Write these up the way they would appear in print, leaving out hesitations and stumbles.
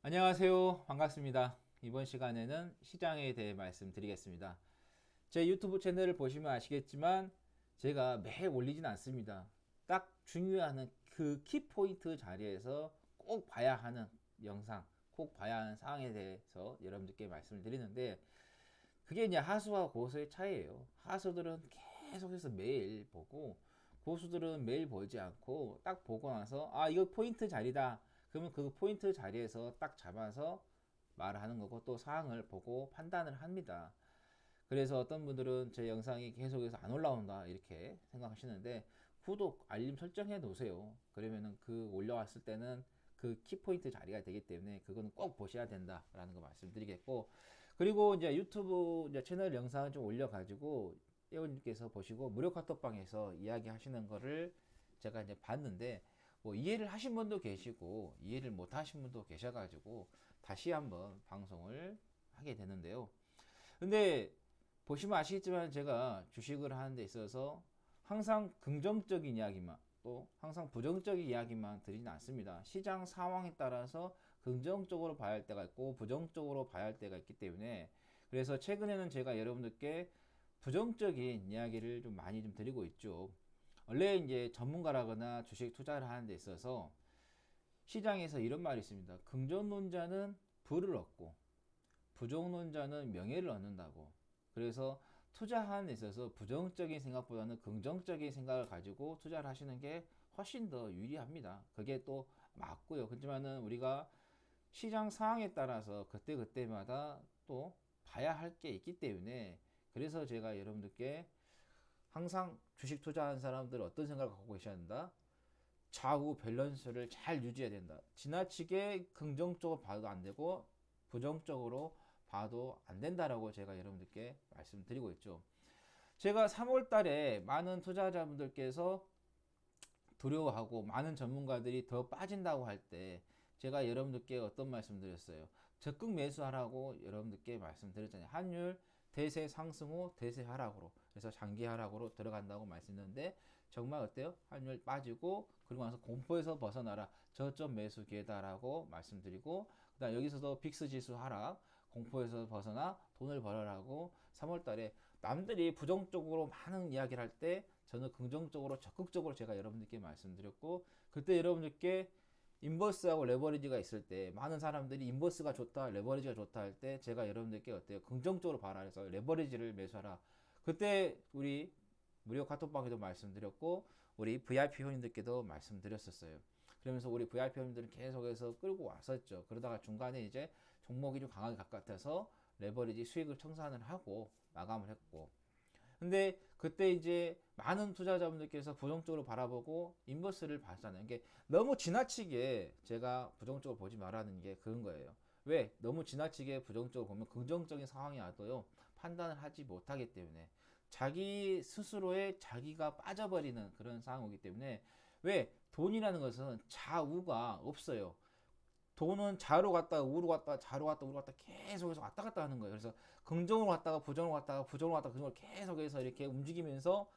안녕하세요. 반갑습니다. 이번 시간에는 시장에 대해 말씀드리겠습니다. 제 유튜브 채널을 보시면 아시겠지만 제가 매일 올리진 않습니다. 딱 중요한 그 키포인트 자리에서 꼭 봐야 하는 영상, 꼭 봐야 하는 사항에 대해서 여러분들께 말씀을 드리는데 그게 이제 하수와 고수의 차이예요. 하수들은 계속해서 매일 보고 고수들은 매일 보지 않고 딱 보고 나서 이거 포인트 자리다. 그러면 그 포인트 자리에서 딱 잡아서 말을 하는 거고 또 사항을 보고 판단을 합니다. 그래서 어떤 분들은 제 영상이 계속해서 안 올라온다 이렇게 생각하시는데 구독, 알림 설정해 놓으세요. 그러면은 그 올려왔을 때는 그 키포인트 자리가 되기 때문에 그거는 꼭 보셔야 된다라는 거 말씀드리겠고, 그리고 이제 유튜브 이제 채널 영상을 좀 올려가지고 회원님께서 보시고 무료 카톡방에서 이야기하시는 거를 제가 이제 봤는데 뭐 이해를 하신 분도 계시고 이해를 못 하신 분도 계셔가지고 다시 한번 방송을 하게 되는데요. 근데 보시면 아시겠지만 제가 주식을 하는 데 있어서 항상 긍정적인 이야기만 또 항상 부정적인 이야기만 드리진 않습니다. 시장 상황에 따라서 긍정적으로 봐야 할 때가 있고 부정적으로 봐야 할 때가 있기 때문에 그래서 최근에는 제가 여러분들께 부정적인 이야기를 좀 많이 좀 드리고 있죠. 원래 이제 전문가라거나 주식 투자를 하는 데 있어서 시장에서 이런 말이 있습니다. 긍정론자는 부를 얻고 부정론자는 명예를 얻는다고. 그래서 투자하는 데 있어서 부정적인 생각보다는 긍정적인 생각을 가지고 투자를 하시는 게 훨씬 더 유리합니다. 그게 또 맞고요. 그렇지만은 우리가 시장 상황에 따라서 그때그때마다 또 봐야 할 게 있기 때문에 그래서 제가 여러분들께 항상 주식 투자하는 사람들 어떤 생각을 갖고 계셔야 된다. 좌우 밸런스를 잘 유지해야 된다. 지나치게 긍정적으로 봐도 안 되고 부정적으로 봐도 안 된다라고 제가 여러분들께 말씀드리고 있죠. 제가 3월 달에 많은 투자자분들께서 두려워하고 많은 전문가들이 더 빠진다고 할 때 제가 여러분들께 어떤 말씀 드렸어요? 적극 매수하라고 여러분들께 말씀드렸잖아요. 환율 대세 상승 후 대세 하락으로, 그래서 장기 하락으로 들어간다고 말씀드렸는데 정말 어때요? 환율 빠지고 그리고 나서 공포에서 벗어나라, 저점 매수 기회다라고 말씀드리고, 그다음 여기서도 빅스 지수 하락, 공포에서 벗어나 돈을 벌어라고 3월 달에 남들이 부정적으로 많은 이야기를 할 때 저는 긍정적으로 적극적으로 제가 여러분들께 말씀드렸고, 그때 여러분들께 인버스하고 레버리지가 있을 때 많은 사람들이 인버스가 좋다 레버리지가 좋다 할 때 제가 여러분들께 어때요? 긍정적으로 봐라 해서 레버리지를 매수하라. 그때 우리 무료 카톡방에도 말씀드렸고 우리 VIP 회원님들께도 말씀드렸었어요. 그러면서 우리 VIP 회원님들은 계속해서 끌고 왔었죠. 그러다가 중간에 이제 종목이 좀 강하게 가까워서 레버리지 수익을 청산을 하고 마감을 했고, 근데 그때 이제 많은 투자자분들께서 부정적으로 바라보고 인버스를 봤잖아요. 이게 너무 지나치게 제가 부정적으로 보지 말라는 게 그런 거예요. 왜? 너무 지나치게 부정적으로 보면 긍정적인 상황이 와도요 판단을 하지 못하기 때문에 자기 스스로의 자기가 빠져버리는 그런 상황이기 때문에, 왜? 돈이라는 것은 좌우가 없어요. 돈은 좌로 갔다가 우로 갔다가 좌로 갔다가 우로 갔다가 계속해서 왔다 갔다 하는 거예요. 그래서 긍정으로 갔다가 부정으로 갔다가 부정으로 갔다가 긍정으로 계속해서 이렇게 움직이면서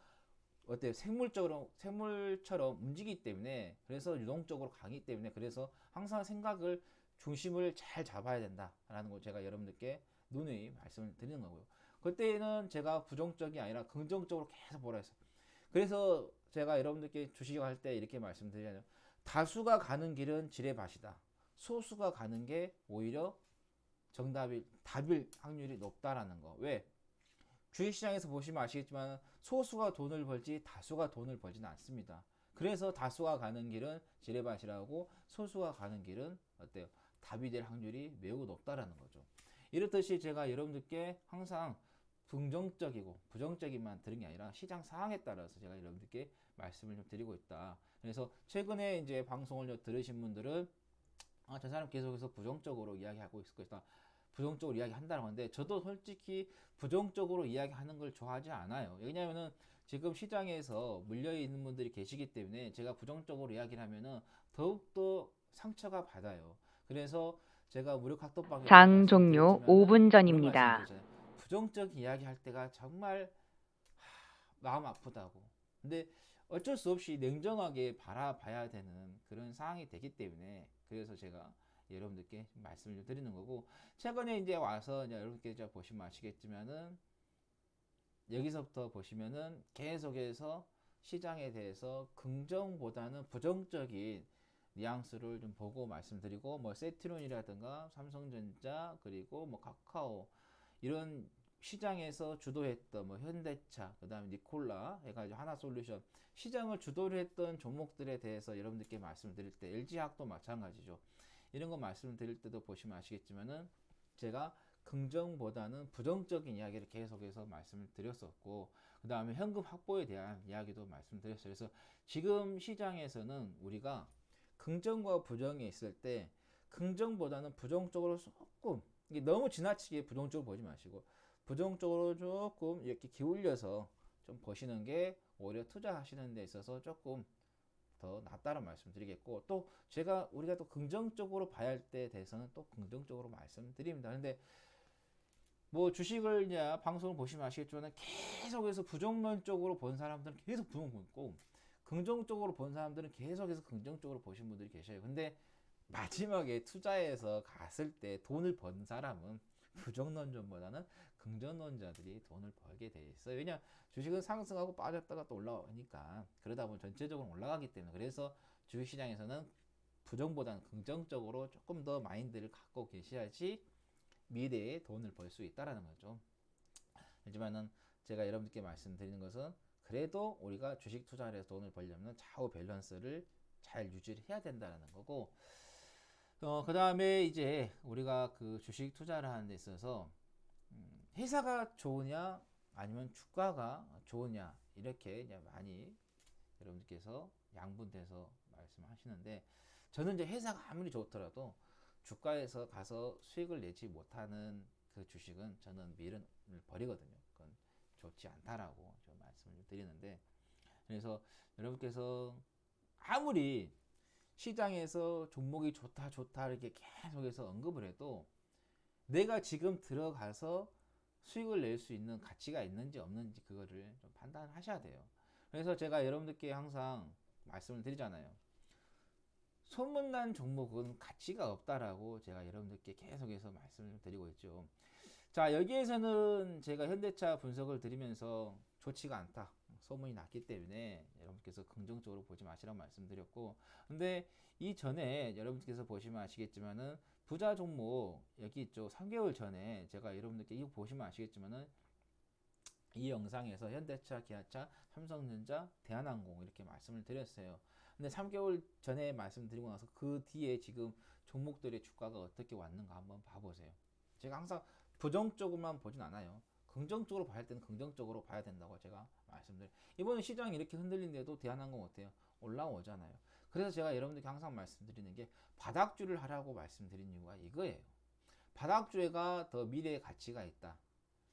어때요? 생물처럼 움직이기 때문에, 그래서 유동적으로 가기 때문에 그래서 항상 생각을 중심을 잘 잡아야 된다라는 걸 제가 여러분들께 누누이 말씀을 드리는 거고요. 그때는 제가 부정적이 아니라 긍정적으로 계속 보라 했어요. 그래서 제가 여러분들께 주식할 때 이렇게 말씀드리잖아요. 다수가 가는 길은 지뢰밭이다. 소수가 가는 게 오히려 답일 확률이 높다라는 거. 왜? 주식시장에서 보시면 아시겠지만 소수가 돈을 벌지 다수가 돈을 벌지는 않습니다. 그래서 다수가 가는 길은 지뢰밭이라고, 소수가 가는 길은 어때요? 답이 될 확률이 매우 높다라는 거죠. 이렇듯이 제가 여러분들께 항상 긍정적이고 부정적인만 들은 게 아니라 시장 상황에 따라서 제가 여러분들께 말씀을 좀 드리고 있다. 그래서 최근에 이제 방송을 들으신 분들은 저 사람 계속해서 부정적으로 이야기하고 있을 것이다, 부정적으로 이야기한다는 건데, 저도 솔직히 부정적으로 이야기하는 걸 좋아하지 않아요. 왜냐하면은 지금 시장에서 물려 있는 분들이 계시기 때문에 제가 부정적으로 이야기를 하면은 더욱더 상처가 받아요. 그래서 제가 무료 카톡방에도 장 종료 말씀드렸지만은 5분 그런 전입니다. 말씀드렸잖아요. 부정적 이야기 할 때가 정말 마음 아프다고. 근데 어쩔 수 없이 냉정하게 바라봐야 되는 그런 상황이 되기 때문에 그래서 제가 여러분들께 말씀을 좀 드리는 거고, 최근에 이제 와서 이제 여러분께 이제 보시면 아시겠지만은 여기서부터 보시면은 계속해서 시장에 대해서 긍정보다는 부정적인 뉘앙스를 좀 보고 말씀드리고, 뭐 세트론이라든가 삼성전자 그리고 뭐 카카오 이런 시장에서 주도했던 뭐 현대차 그다음에 니콜라 해가지고 하나솔루션 시장을 주도를 했던 종목들에 대해서 여러분들께 말씀드릴 때 LG화학도 마찬가지죠. 이런 거 말씀드릴 때도 보시면 아시겠지만은 제가 긍정보다는 부정적인 이야기를 계속해서 말씀을 드렸었고, 그 다음에 현금 확보에 대한 이야기도 말씀드렸어요. 그래서 지금 시장에서는 우리가 긍정과 부정이 있을 때 긍정보다는 부정적으로 조금, 이게 너무 지나치게 부정적으로 보지 마시고 부정적으로 조금 이렇게 기울여서 좀 보시는 게 오히려 투자하시는 데 있어서 조금 더 낫다는 말씀 드리겠고, 또 제가 우리가 또 긍정적으로 봐야 할 때 대해서는 또 긍정적으로 말씀드립니다. 근데 뭐 주식을 이제 방송을 보시면 아시겠지만 계속해서 부정론적으로 본 사람들은 계속 부정 보고, 긍정적으로 본 사람들은 계속해서 긍정적으로 보신 분들이 계셔요. 근데 마지막에 투자해서 갔을 때 돈을 번 사람은 부정론자보다는 긍정론자들이 돈을 벌게 돼 있어요. 왜냐, 주식은 상승하고 빠졌다가 또 올라오니까, 그러다 보면 전체적으로 올라가기 때문에. 그래서 주식시장에서는 부정보다는 긍정적으로 조금 더 마인드를 갖고 계셔야지 미래에 돈을 벌 수 있다라는 거죠. 하지만은 제가 여러분들께 말씀드리는 것은, 그래도 우리가 주식 투자를 해서 돈을 벌려면 좌우 밸런스를 잘 유지를 해야 된다는 거고, 그 다음에 이제 우리가 그 주식 투자를 하는 데 있어서 회사가 좋으냐 아니면 주가가 좋으냐, 이렇게 이제 많이 여러분들께서 양분돼서 말씀하시는데, 저는 이제 회사가 아무리 좋더라도 주가에서 가서 수익을 내지 못하는 그 주식은 저는 미련을 버리거든요. 그건 좋지 않다라고 좀 말씀을 드리는데, 그래서 여러분께서 아무리 시장에서 종목이 좋다 좋다 이렇게 계속해서 언급을 해도 내가 지금 들어가서 수익을 낼 수 있는 가치가 있는지 없는지 그거를 좀 판단하셔야 돼요. 그래서 제가 여러분들께 항상 말씀을 드리잖아요. 소문난 종목은 가치가 없다라고 제가 여러분들께 계속해서 말씀을 드리고 있죠. 자, 여기에서는 제가 현대차 분석을 드리면서 좋지가 않다, 소문이 났기 때문에 여러분께서 긍정적으로 보지 마시라고 말씀드렸고, 근데 이전에 여러분께서 보시면 아시겠지만은 부자 종목 여기 있죠. 3개월 전에 제가 여러분들께 이거 보시면 아시겠지만은 이 영상에서 현대차, 기아차, 삼성전자, 대한항공 이렇게 말씀을 드렸어요. 근데 3개월 전에 말씀드리고 나서 그 뒤에 지금 종목들의 주가가 어떻게 왔는가 한번 봐보세요. 제가 항상 부정적으로만 보진 않아요. 긍정적으로 봐야 할 때는 긍정적으로 봐야 된다고 제가 말씀드려요. 이번에 시장이 이렇게 흔들린데도 대한항공 어때요? 올라오잖아요. 그래서 제가 여러분들께 항상 말씀드리는 게 바닥주를 하라고 말씀드린 이유가 이거예요. 바닥주가 더 미래의 가치가 있다.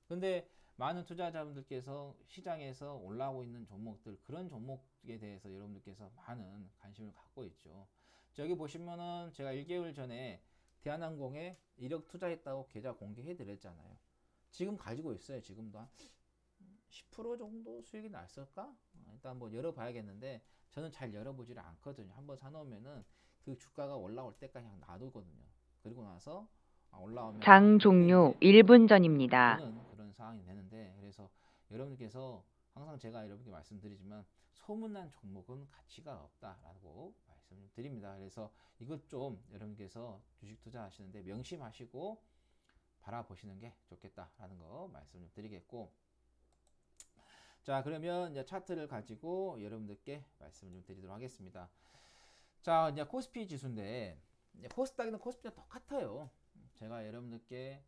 근데 많은 투자자분들께서 시장에서 올라오고 있는 종목들, 그런 종목에 대해서 여러분들께서 많은 관심을 갖고 있죠. 저기 보시면은 제가 1개월 전에 대한항공에 1억 투자했다고 계좌 공개해 드렸잖아요. 지금 가지고 있어요. 지금도 한 10% 정도 수익이 났을까? 일단 뭐 열어봐야겠는데 저는 잘 열어보지를 않거든요. 한번 사놓으면은 그 주가가 올라올 때까지 그냥 놔두거든요. 그리고 나서 올라오면 장 그때 종료 이제 1분 전입니다. 보는 그런 상황이 되는데, 그래서 여러분께서 항상 제가 여러분께 말씀드리지만 소문난 종목은 가치가 없다라고 말씀을 드립니다. 그래서 이것 좀 여러분께서 주식 투자하시는데 명심하시고 바라보시는 게 좋겠다라는 거 말씀을 드리겠고, 자, 그러면 이제 차트를 가지고 여러분들께 말씀을 좀 드리도록 하겠습니다. 자, 이제 코스피 지수인데 코스닥이나 코스피랑 똑같아요. 제가 여러분들께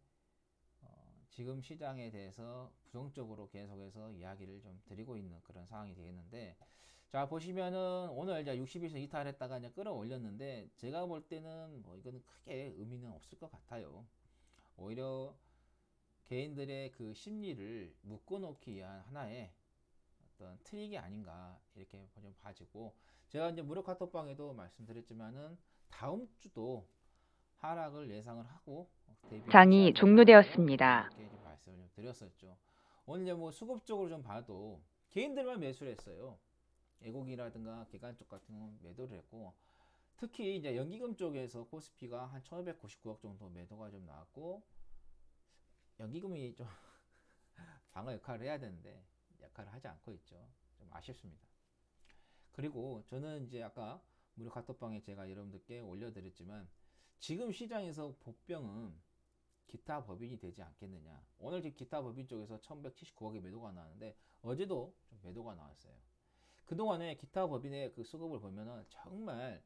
지금 시장에 대해서 부정적으로 계속해서 이야기를 좀 드리고 있는 그런 상황이 되겠는데, 자, 보시면은 오늘 이제 60일선 이탈했다가 이제 끌어올렸는데, 제가 볼 때는 뭐 이거는 크게 의미는 없을 것 같아요. 오히려 개인들의 그 심리를 묶어놓기 위한 하나의 어떤 트릭이 아닌가 이렇게 좀 봐지고, 제가 이제 무료 카톡방에도 말씀드렸지만은 다음 주도 하락을 예상을 하고 장이 대비하셔야 된다라고 종료되었습니다. 여러분께 말씀을 좀 드렸었죠. 오늘 뭐 수급적으로 좀 봐도 개인들만 매수를 했어요. 애국이라든가 기관 쪽 같은 경우는 매도를 했고, 특히 이제 연기금 쪽에서 코스피가 한 1599억 정도 매도가 좀 나왔고, 연기금이 좀 방어 역할을 해야 되는데 역할을 하지 않고 있죠. 좀 아쉽습니다. 그리고 저는 이제 아까 무료 카톡방에 제가 여러분들께 올려드렸지만, 지금 시장에서 보병은 기타 법인이 되지 않겠느냐. 오늘 지금 기타 법인 쪽에서 1179억의 매도가 나왔는데, 어제도 좀 매도가 나왔어요. 그동안에 기타 법인의 그 수급을 보면은 정말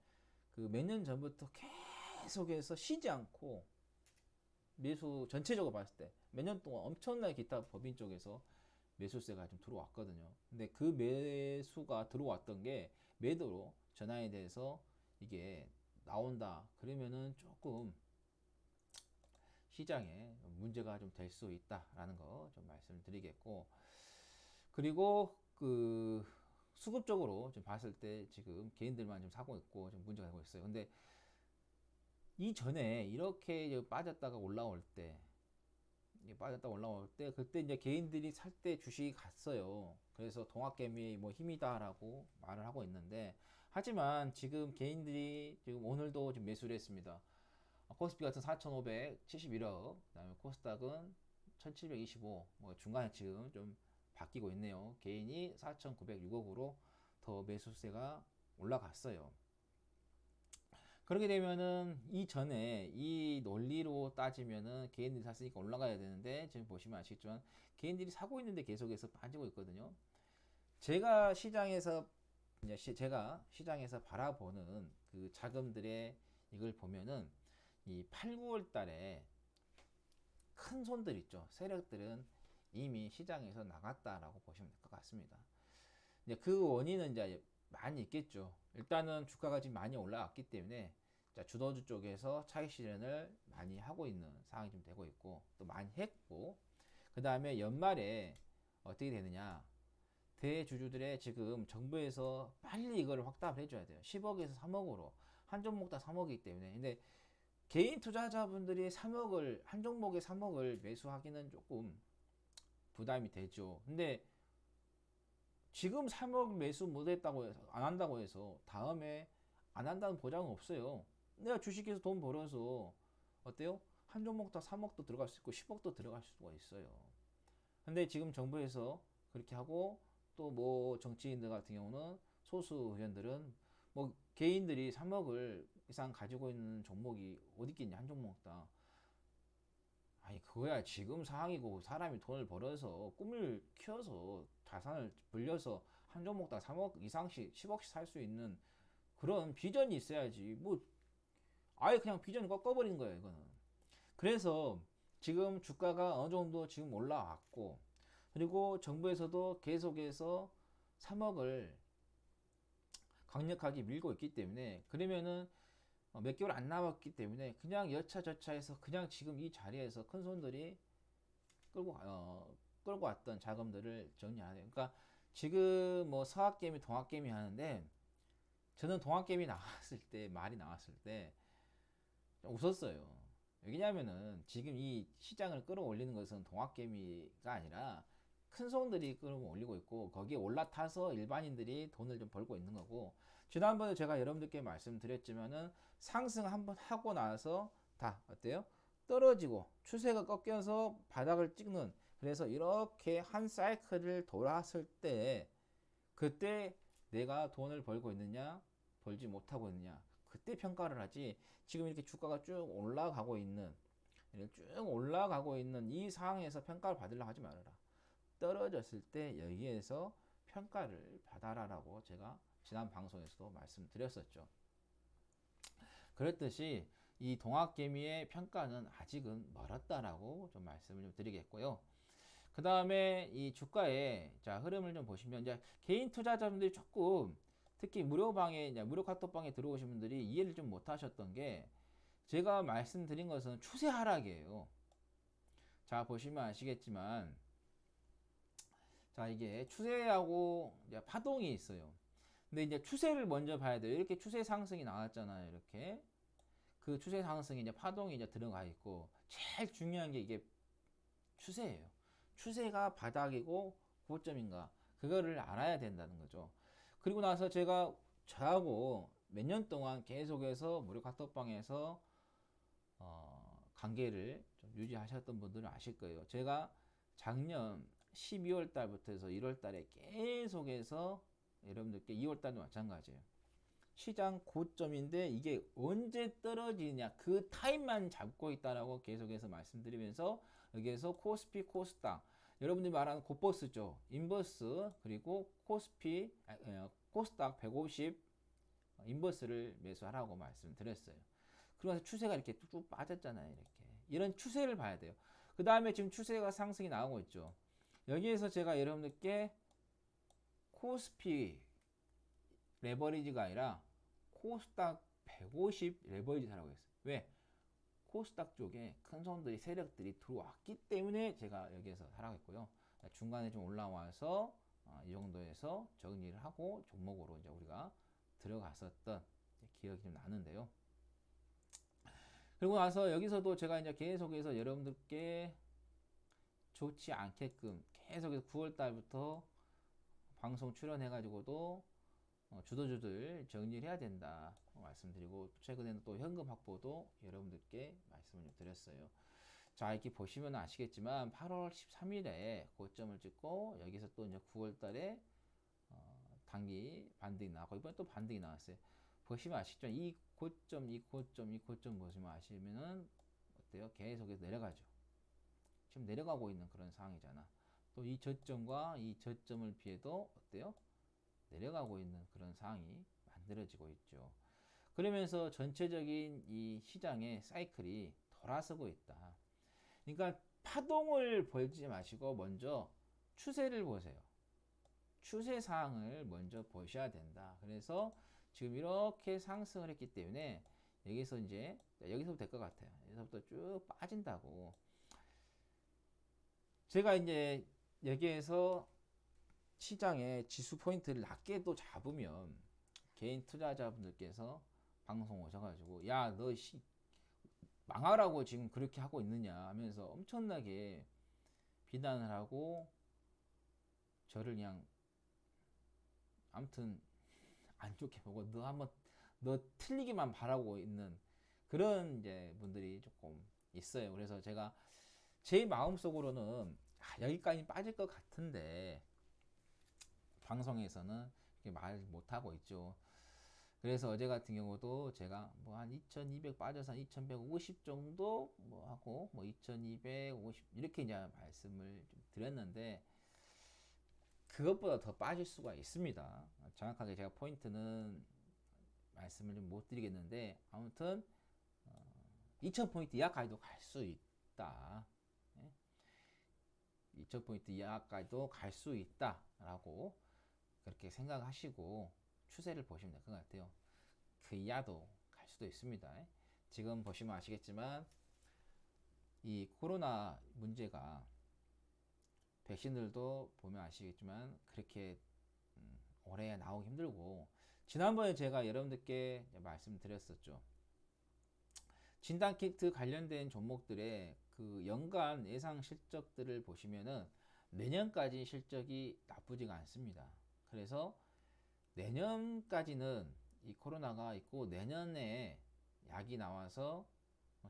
그 몇 년 전부터 계속해서 쉬지 않고, 매수 전체적으로 봤을 때 몇 년 동안 엄청나게 기타 법인 쪽에서 매수세가 좀 들어왔거든요. 근데 그 매수가 들어왔던 게 매도로 전환이 돼서 이게 나온다. 그러면은 조금 시장에 문제가 좀 될 수 있다라는 거 좀 말씀드리겠고, 그리고 그 수급적으로 좀 봤을 때 지금 개인들만 좀 사고 있고 좀 문제가 되고 있어요. 근데 이전에 이렇게 빠졌다가 올라올 때, 빠졌다 올라올 때, 그때 이제 개인들이 살 때 주식이 갔어요. 그래서 동학개미 뭐 힘이다라고 말을 하고 있는데, 하지만 지금 개인들이 지금 오늘도 좀 매수를 했습니다. 코스피 같은 4,571억, 그다음에 코스닥은 1,725, 뭐 중간에 지금 좀 바뀌고 있네요. 개인이 4,906억으로 더 매수세가 올라갔어요. 그렇게 되면은 이전에 이 논리로 따지면은 개인들이 샀으니까 올라가야 되는데, 지금 보시면 아시겠지만 개인들이 사고 있는데 계속해서 빠지고 있거든요. 제가 시장에서 제가 시장에서 바라보는 그 자금들의 이걸 보면은 이 8, 9월 달에 큰 손들 있죠. 세력들은 이미 시장에서 나갔다라고 보시면 될 것 같습니다. 이제 그 원인은 이제 많이 있겠죠. 일단은 주가가 지금 많이 올라왔기 때문에 주도주 쪽에서 차익 실현을 많이 하고 있는 상황이 좀 되고 있고, 또 많이 했고, 그 다음에 연말에 어떻게 되느냐. 대주주들의 지금 정부에서 빨리 이걸 확답을 해줘야 돼요. 10억에서 3억으로. 한 종목 다 3억이기 때문에. 근데 개인 투자자분들이 3억을, 한 종목에 3억을 매수하기는 조금 부담이 되죠. 근데 지금 3억 매수 못했다고 해서, 안 한다고 해서 다음에 안 한다는 보장은 없어요. 내가 주식에서 돈 벌어서 어때요? 한 종목 다 3억도 들어갈 수 있고 10억도 들어갈 수가 있어요. 근데 지금 정부에서 그렇게 하고, 또 뭐 정치인들 같은 경우는, 소수 의원들은 뭐 개인들이 3억을 이상 가지고 있는 종목이 어디 있겠냐, 한 종목다. 아니 그거야 지금 상황이고, 사람이 돈을 벌어서 꿈을 키워서 자산을 불려서 한 종목당 3억 이상씩 10억씩 살 수 있는 그런 비전이 있어야지. 뭐 아예 그냥 비전을 꺾어버리는 거예요 이거는. 그래서 지금 주가가 어느 정도 지금 올라왔고, 그리고 정부에서도 계속해서 3억을 강력하게 밀고 있기 때문에, 그러면은 몇 개월 안 남았기 때문에 그냥 여차저차해서 그냥 지금 이 자리에서 큰 손들이 끌고 왔던 자금들을 정리하야 돼요. 그러니까 지금 뭐 서학개미 동학개미 하는데, 저는 동학개미 나왔을 때, 말이 나왔을 때 웃었어요. 왜냐면은 지금 이 시장을 끌어올리는 것은 동학개미가 아니라 큰 손들이 끌어올리고 있고, 거기에 올라타서 일반인들이 돈을 좀 벌고 있는 거고, 지난번에 제가 여러분들께 말씀드렸지만은 상승 한번 하고 나서 다 어때요? 떨어지고 추세가 꺾여서 바닥을 찍는, 그래서 이렇게 한 사이클을 돌았을 때, 그때 내가 돈을 벌고 있느냐 벌지 못하고 있느냐, 그때 평가를 하지. 지금 이렇게 주가가 쭉 올라가고 있는, 이 상황에서 평가를 받으려고 하지 말아라. 떨어졌을 때 여기에서 평가를 받아라라고 제가 지난 방송에서도 말씀드렸었죠. 그랬듯이 이 동학개미의 평가는 아직은 멀었다라고 좀 말씀을 좀 드리겠고요. 그 다음에 이 주가의 흐름을 좀 보시면, 이제 개인 투자자분들이 조금, 특히 무료방에, 이제 무료 카톡방에 들어오신 분들이 이해를 좀 못하셨던 게, 제가 말씀드린 것은 추세 하락이에요. 자 보시면 아시겠지만, 자 이게 추세하고 이제 파동이 있어요. 근데 이제 추세를 먼저 봐야 돼요. 이렇게 추세 상승이 나왔잖아요. 이렇게 그 추세 상승이 이제 파동이 이제 들어가 있고, 제일 중요한 게 이게 추세예요. 추세가 바닥이고 고점인가, 그거를 알아야 된다는 거죠. 그리고 나서 제가 저하고 몇 년 동안 계속해서 무료 카톡방에서 관계를 좀 유지하셨던 분들은 아실 거예요. 제가 작년 12월 달부터 해서 1월 달에 계속해서 여러분들께 2월 달도 마찬가지예요. 시장 고점인데 이게 언제 떨어지냐 그 타임만 잡고 있다라고 계속해서 말씀드리면서 여기에서 코스피, 코스닥 여러분들이 말하는 고버스죠. 인버스 그리고 코스닥 150 인버스를 매수하라고 말씀드렸어요. 그러면서 추세가 이렇게 쭉 빠졌잖아요. 이렇게 이런 추세를 봐야 돼요. 그 다음에 지금 추세가 상승이 나오고 있죠. 여기에서 제가 여러분들께 코스피 레버리지가 아니라 코스닥 150 레버리지 사라고 했어요. 왜? 코스닥 쪽에 큰 손들이 세력들이 들어왔기 때문에 제가 여기에서 사라고 했고요. 중간에 좀 올라와서 이 정도에서 정리를 하고 종목으로 이제 우리가 들어갔었던 기억이 좀 나는데요. 그리고 나서 여기서도 제가 이제 계속해서 여러분들께 좋지 않게끔 계속해서 9월 달부터 방송 출연해가지고도 주도주들 정리를 해야 된다 말씀드리고 최근에는 또 현금 확보도 여러분들께 말씀을 드렸어요. 자 이렇게 보시면 아시겠지만 8월 13일에 고점을 찍고 여기서 또 이제 9월 달에 단기 반등이 나고 이번에 또 반등이 나왔어요. 보시면 아시죠? 이 고점 보시면 아시면은 어때요? 계속해서 내려가죠. 지금 내려가고 있는 그런 상황이잖아. 또 이 저점과 이 저점을 비해도 어때요? 내려가고 있는 그런 상황이 만들어지고 있죠. 그러면서 전체적인 이 시장의 사이클이 돌아서고 있다. 그러니까 파동을 보지 마시고 먼저 추세를 보세요. 추세 사항을 먼저 보셔야 된다. 그래서 지금 이렇게 상승을 했기 때문에 여기서 이제 여기서부터 될 것 같아요. 여기서부터 쭉 빠진다고. 제가 이제 여기에서 시장의 지수 포인트를 낮게도 잡으면 개인 투자자분들께서 방송 오셔가지고 야 너 망하라고 지금 그렇게 하고 있느냐 하면서 엄청나게 비난을 하고 저를 그냥 아무튼 안 좋게 보고 너 틀리기만 바라고 있는 그런 이제 분들이 조금 있어요. 그래서 제가 제 마음속으로는 여기까지 빠질 것 같은데 방송에서는 말 못하고 있죠. 그래서 어제 같은 경우도 제가 뭐 한 2200 빠져서 한 2150 정도 뭐 하고 뭐 2250 이렇게 이제 말씀을 좀 드렸는데 그것보다 더 빠질 수가 있습니다. 정확하게 제가 포인트는 말씀을 좀 못 드리겠는데 아무튼 2000포인트 이하까지도 갈 수 있다. 2000포인트 이하까지도 갈 수 있다라고 그렇게 생각하시고 추세를 보시면 될 것 같아요. 그 이하도 갈 수도 있습니다. 지금 보시면 아시겠지만 이 코로나 문제가 백신들도 보면 아시겠지만 그렇게 올해 나오기 힘들고 지난번에 제가 여러분들께 말씀드렸었죠. 진단키트 관련된 종목들의 그 연간 예상 실적들을 보시면은 내년까지 실적이 나쁘지가 않습니다. 그래서 내년까지는 이 코로나가 있고 내년에 약이 나와서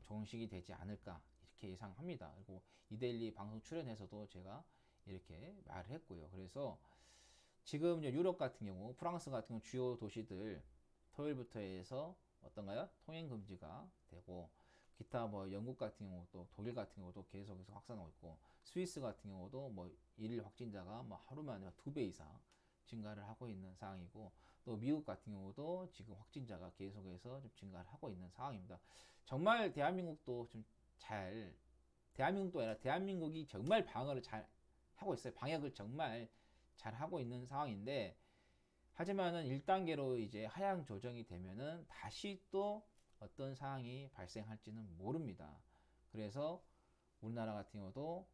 좋은 시기 되지 않을까 이렇게 예상합니다. 그리고 이데일리 방송 출연해서도 제가 이렇게 말을 했고요. 그래서 지금 유럽 같은 경우, 프랑스 같은 경우 주요 도시들 토요일부터 해서 어떤가요? 통행 금지가 되고 기타 뭐 영국 같은 경우도 독일 같은 경우도 계속해서 확산하고 있고 스위스 같은 경우도 뭐 일일 확진자가 뭐 하루 만에 2배 이상 증가를 하고 있는 상황이고 또 미국 같은 경우도 지금 확진자가 계속해서 좀 증가를 하고 있는 상황입니다. 정말 대한민국도 좀 대한민국도 아니라 대한민국이 정말 방어를 잘 하고 있어요. 방역을 정말 잘 하고 있는 상황인데 하지만은 1단계로 이제 하향 조정이 되면은 다시 또 어떤 상황이 발생할지는 모릅니다. 그래서 우리나라 같은 경우도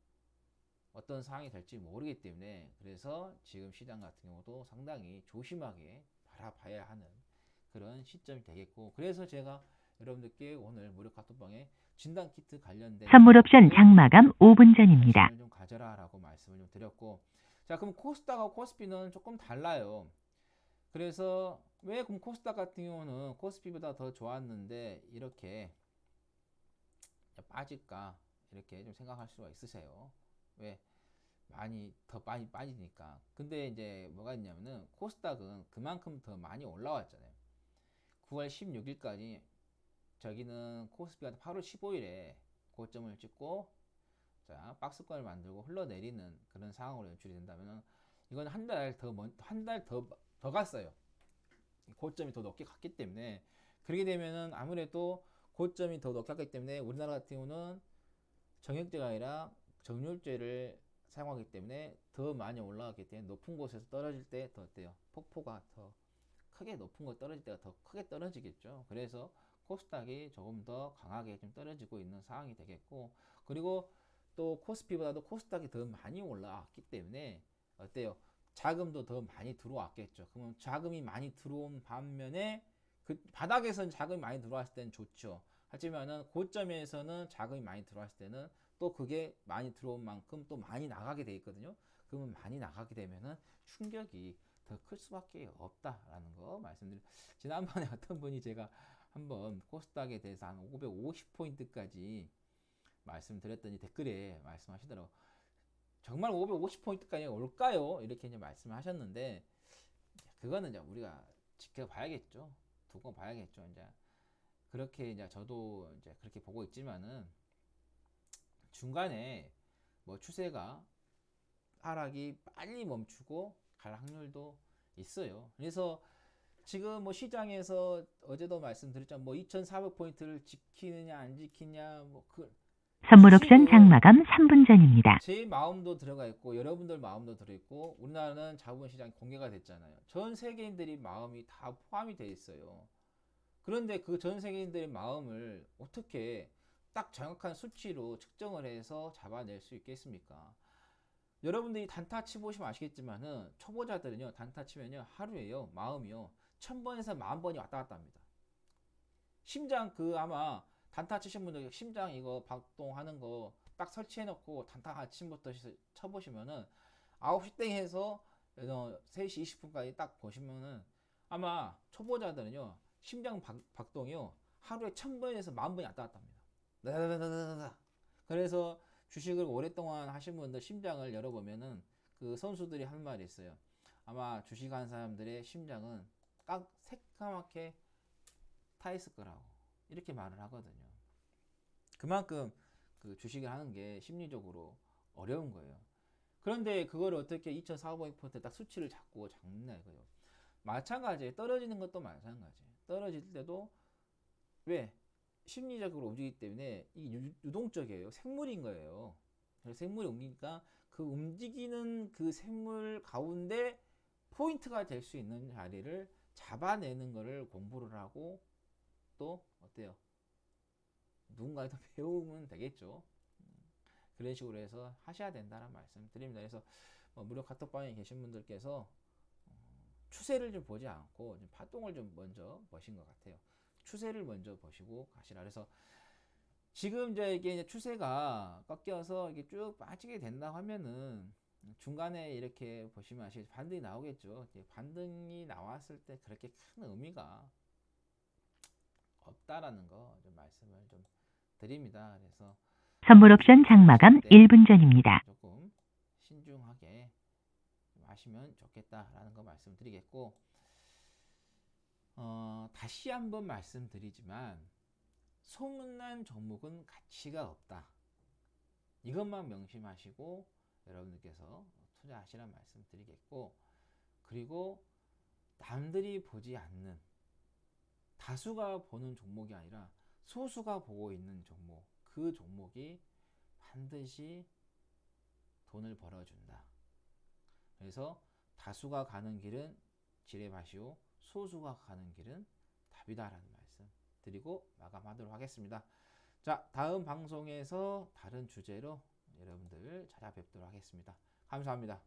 어떤 상황이 될지 모르기 때문에 그래서 지금 시장 같은 경우도 상당히 조심하게 바라봐야 하는 그런 시점이 되겠고 그래서 제가 여러분들께 오늘 무료 카톡방에 진단키트 관련된 선물 옵션 장마감 5분 전입니다. 관심을 좀 가져라 라고 말씀을 좀 드렸고 자 그럼 코스닥하고 코스피는 조금 달라요. 그래서 왜 그럼 코스닥 같은 경우는 코스피보다 더 좋았는데 이렇게 빠질까 이렇게 좀 생각할 수가 있으세요. 왜? 많이 더 많이 빠지니까. 근데 이제 뭐가 있냐면은 코스닥은 그만큼 더 많이 올라왔잖아요. 9월 16일까지 저기는 코스피가 8월 15일에 고점을 찍고 자 박스권을 만들고 흘러내리는 그런 상황으로 연출이 된다면은 이건 한 달 더 갔어요. 고점이 더 높게 갔기 때문에 그렇게 되면은 아무래도 고점이 더 높게 갔기 때문에 우리나라 같은 경우는 정액제가 아니라 정률제를 사용하기 때문에 더 많이 올라갔기 때문에 높은 곳에서 떨어질 때 더 어때요? 폭포가 더 크게 높은 곳 떨어질 때가 더 크게 떨어지겠죠. 그래서 코스닥이 조금 더 강하게 좀 떨어지고 있는 상황이 되겠고, 그리고 또 코스피보다도 코스닥이 더 많이 올라왔기 때문에 어때요? 자금도 더 많이 들어왔겠죠. 그러면 자금이 많이 들어온 반면에 그 바닥에서는 자금이 많이 들어왔을 때는 좋죠. 하지만은 고점에서는 자금이 많이 들어왔을 때는 또 그게 많이 들어온 만큼 또 많이 나가게 돼 있거든요. 그러면 많이 나가게 되면은 충격이 더 클 수밖에 없다라는 거 말씀드립니다. 지난번에 어떤 분이 제가 한번 코스닥에 대해서 한 550포인트까지 말씀드렸더니 댓글에 말씀하시더라고요. 정말 550포인트까지 올까요? 이렇게 이제 말씀을 하셨는데 그거는 이제 우리가 지켜봐야겠죠. 두고 봐야겠죠. 이제 그렇게 이제 저도 이제 그렇게 보고 있지만은 중간에 뭐 추세가 하락이 빨리 멈추고 갈 확률도 있어요. 그래서 지금 뭐 시장에서 어제도 말씀드렸지만 뭐 2,400포인트를 지키느냐 안 지키냐 뭐 그 선물 옵션 주식은 장마감 3분 전입니다. 제 마음도 들어가 있고 여러분들 마음도 들어 있고 우리나라는 자본시장이 공개가 됐잖아요. 전 세계인들이 마음이 다 포함이 돼 있어요. 그런데 그 전 세계인들의 마음을 어떻게 딱 정확한 수치로 측정을 해서 잡아낼 수 있겠습니까? 여러분들이 단타 치보시면 아시겠지만은 초보자들은요 단타 치면요 하루에요 마음이요 1000번에서 10,000번이 왔다 갔다 합니다. 심장 그 아마 단타 치신 분들 심장 이거 박동하는 거 딱 설치해 놓고 단타 아침부터 쳐보시면은 9시 땡 해서 3시 20분까지 딱 보시면은 아마 초보자들은요 심장 박동이요 하루에 1000번에서 10,000번이 왔다 갔다 합니다. 나다다다다다. 그래서 주식을 오랫동안 하신 분들 심장을 열어보면은 그 선수들이 한 말이 있어요. 아마 주식한 사람들의 심장은 딱 새까맣게 타 있을 거라고 이렇게 말을 하거든요. 그만큼 그 주식을 하는 게 심리적으로 어려운 거예요. 그런데 그걸 어떻게 2,400포인트 딱 수치를 잡고 잡느냐 이거예요. 마찬가지예요. 떨어지는 것도 마찬가지예요. 떨어질 때도 왜? 심리적으로 움직이기 때문에 이 유동적이에요. 생물인 거예요. 그래서 생물이 움직이니까 그 움직이는 그 생물 가운데 포인트가 될 수 있는 자리를 잡아내는 거를 공부를 하고 또 어때요? 누군가에서 배우면 되겠죠. 그런 식으로 해서 하셔야 된다는 말씀 드립니다. 그래서 무료 카톡방에 계신 분들께서 추세를 좀 보지 않고 좀 파동을 좀 먼저 보신 것 같아요. 추세를 먼저 보시고 가시라. 그래서 지금 이제 추세가 꺾여서 이게 쭉 빠지게 된다 하면은 중간에 이렇게 보시면 아시겠지만 반등이 나오겠죠. 반등이 나왔을 때 그렇게 큰 의미가 없다라는 거 좀 말씀을 좀 드립니다. 그래서 선물 옵션 장마감 1분 전입니다. 조금 신중하게 좀 하시면 좋겠다라는 거 말씀드리겠고 다시 한번 말씀드리지만 소문난 종목은 가치가 없다. 이것만 명심하시고 여러분들께서 투자하시라는 말씀 드리겠고 그리고 남들이 보지 않는 다수가 보는 종목이 아니라 소수가 보고 있는 종목 그 종목이 반드시 돈을 벌어준다. 그래서 다수가 가는 길은 지뢰밭이요 소수가 가는 길은 답이다라는 말씀 드리고 마감하도록 하겠습니다. 자, 다음 방송에서 다른 주제로 여러분들 찾아뵙도록 하겠습니다. 감사합니다.